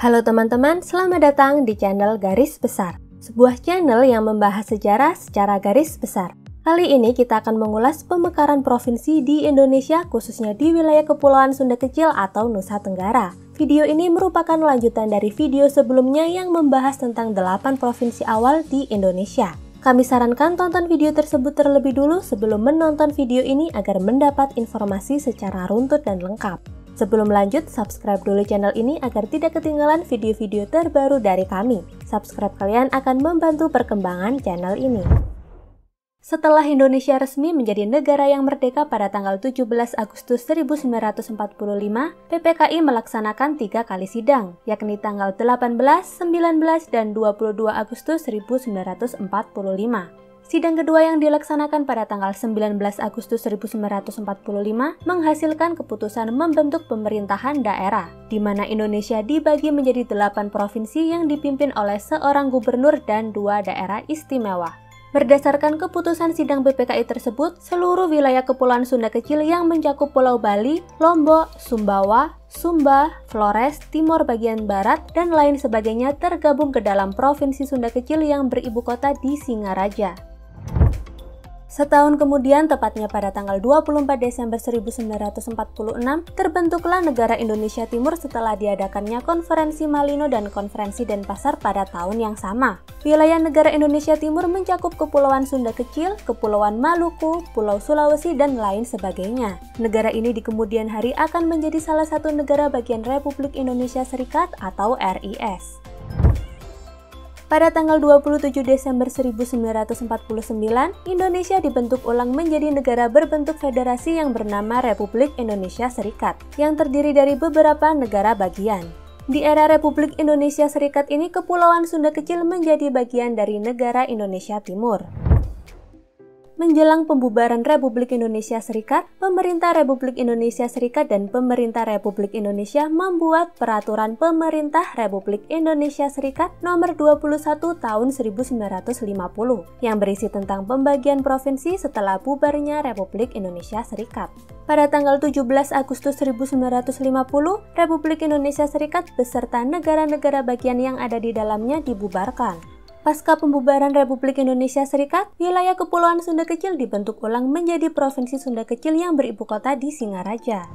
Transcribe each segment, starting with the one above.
Halo teman-teman, selamat datang di channel Garis Besar, sebuah channel yang membahas sejarah secara garis besar. Kali ini kita akan mengulas pemekaran provinsi di Indonesia, khususnya di wilayah Kepulauan Sunda Kecil atau Nusa Tenggara. Video ini merupakan lanjutan dari video sebelumnya yang membahas tentang 8 provinsi awal di Indonesia. Kami sarankan tonton video tersebut terlebih dulu sebelum menonton video ini agar mendapat informasi secara runtut dan lengkap. Sebelum lanjut, subscribe dulu channel ini agar tidak ketinggalan video-video terbaru dari kami. Subscribe kalian akan membantu perkembangan channel ini. Setelah Indonesia resmi menjadi negara yang merdeka pada tanggal 17 Agustus 1945, PPKI melaksanakan 3 kali sidang, yakni tanggal 18, 19, dan 22 Agustus 1945. Sidang kedua yang dilaksanakan pada tanggal 19 Agustus 1945 menghasilkan keputusan membentuk pemerintahan daerah, di mana Indonesia dibagi menjadi 8 provinsi yang dipimpin oleh seorang gubernur dan 2 daerah istimewa. Berdasarkan keputusan sidang PPKI tersebut, seluruh wilayah Kepulauan Sunda Kecil yang mencakup Pulau Bali, Lombok, Sumbawa, Sumba, Flores, Timor bagian Barat, dan lain sebagainya tergabung ke dalam Provinsi Sunda Kecil yang beribu kota di Singaraja. Setahun kemudian, tepatnya pada tanggal 24 Desember 1946, terbentuklah negara Indonesia Timur setelah diadakannya Konferensi Malino dan Konferensi Denpasar pada tahun yang sama. Wilayah negara Indonesia Timur mencakup Kepulauan Sunda Kecil, Kepulauan Maluku, Pulau Sulawesi, dan lain sebagainya. Negara ini di kemudian hari akan menjadi salah satu negara bagian Republik Indonesia Serikat atau RIS. Pada tanggal 27 Desember 1949, Indonesia dibentuk ulang menjadi negara berbentuk federasi yang bernama Republik Indonesia Serikat, yang terdiri dari beberapa negara bagian. Di era Republik Indonesia Serikat ini, Kepulauan Sunda Kecil menjadi bagian dari negara Indonesia Timur. Menjelang pembubaran Republik Indonesia Serikat, pemerintah Republik Indonesia Serikat dan pemerintah Republik Indonesia membuat Peraturan Pemerintah Republik Indonesia Serikat Nomor 21 Tahun 1950 yang berisi tentang pembagian provinsi setelah bubarnya Republik Indonesia Serikat. Pada tanggal 17 Agustus 1950, Republik Indonesia Serikat beserta negara-negara bagian yang ada di dalamnya dibubarkan. Pasca pembubaran Republik Indonesia Serikat, wilayah Kepulauan Sunda Kecil dibentuk ulang menjadi Provinsi Sunda Kecil yang beribu kota di Singaraja.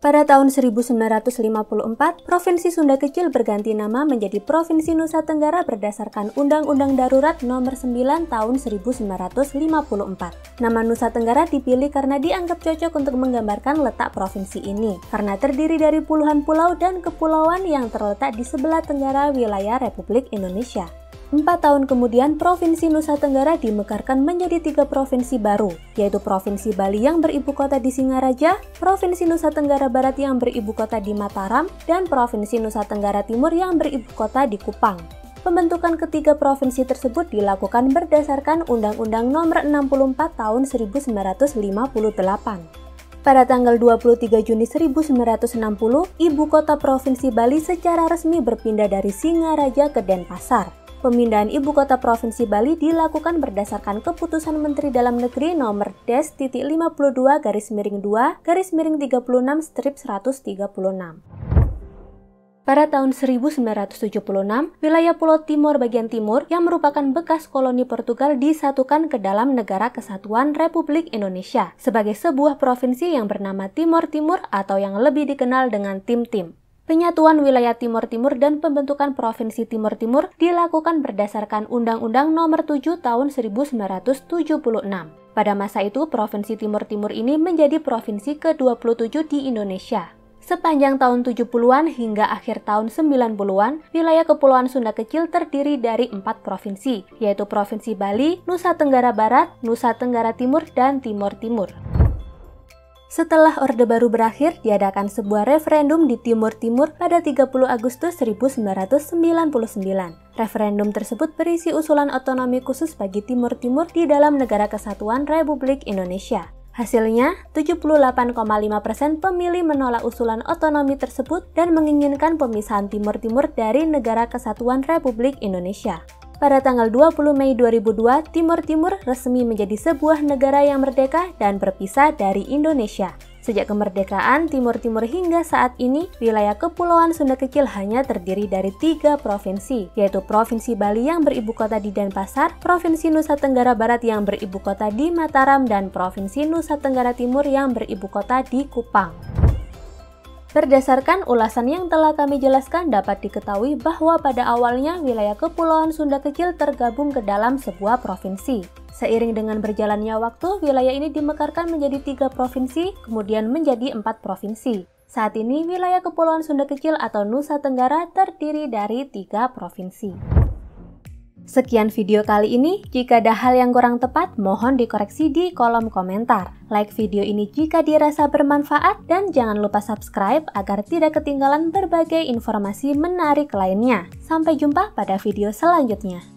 Pada tahun 1954, Provinsi Sunda Kecil berganti nama menjadi Provinsi Nusa Tenggara berdasarkan Undang-Undang Darurat Nomor 9 Tahun 1954. Nama Nusa Tenggara dipilih karena dianggap cocok untuk menggambarkan letak provinsi ini, karena terdiri dari puluhan pulau dan kepulauan yang terletak di sebelah tenggara wilayah Republik Indonesia. 4 tahun kemudian, Provinsi Nusa Tenggara dimekarkan menjadi 3 provinsi baru, yaitu Provinsi Bali yang beribu kota di Singaraja, Provinsi Nusa Tenggara Barat yang beribu kota di Mataram, dan Provinsi Nusa Tenggara Timur yang beribu kota di Kupang. Pembentukan ketiga provinsi tersebut dilakukan berdasarkan Undang-Undang Nomor 64 Tahun 1958. Pada tanggal 23 Juni 1960, ibu kota Provinsi Bali secara resmi berpindah dari Singaraja ke Denpasar. Pemindahan ibu kota Provinsi Bali dilakukan berdasarkan Keputusan Menteri Dalam Negeri Nomor Des.52-36/136. Pada tahun 1976, wilayah Pulau Timor bagian timur yang merupakan bekas koloni Portugal disatukan ke dalam Negara Kesatuan Republik Indonesia sebagai sebuah provinsi yang bernama Timor Timur atau yang lebih dikenal dengan Tim-Tim. Penyatuan wilayah Timor Timur dan pembentukan Provinsi Timor Timur dilakukan berdasarkan Undang-Undang Nomor 7 Tahun 1976. Pada masa itu, Provinsi Timor Timur ini menjadi provinsi ke-27 di Indonesia. Sepanjang tahun 70-an hingga akhir tahun 90-an, wilayah Kepulauan Sunda Kecil terdiri dari 4 provinsi, yaitu Provinsi Bali, Nusa Tenggara Barat, Nusa Tenggara Timur, dan Timor Timur. Setelah Orde Baru berakhir, diadakan sebuah referendum di Timor Timur pada 30 Agustus 1999. Referendum tersebut berisi usulan otonomi khusus bagi Timor Timur di dalam Negara Kesatuan Republik Indonesia. Hasilnya, 78,5% pemilih menolak usulan otonomi tersebut dan menginginkan pemisahan Timor Timur dari Negara Kesatuan Republik Indonesia. Pada tanggal 20 Mei 2002, Timor Timur resmi menjadi sebuah negara yang merdeka dan berpisah dari Indonesia. Sejak kemerdekaan Timur-Timur hingga saat ini, wilayah Kepulauan Sunda Kecil hanya terdiri dari 3 provinsi, yaitu Provinsi Bali yang beribu kota di Denpasar, Provinsi Nusa Tenggara Barat yang beribu kota di Mataram, dan Provinsi Nusa Tenggara Timur yang beribu kota di Kupang. Berdasarkan ulasan yang telah kami jelaskan, dapat diketahui bahwa pada awalnya wilayah Kepulauan Sunda Kecil tergabung ke dalam sebuah provinsi. Seiring dengan berjalannya waktu, wilayah ini dimekarkan menjadi 3 provinsi, kemudian menjadi 4 provinsi. Saat ini, wilayah Kepulauan Sunda Kecil atau Nusa Tenggara terdiri dari 3 provinsi. Sekian video kali ini, jika ada hal yang kurang tepat, mohon dikoreksi di kolom komentar. Like video ini jika dirasa bermanfaat, dan jangan lupa subscribe agar tidak ketinggalan berbagai informasi menarik lainnya. Sampai jumpa pada video selanjutnya.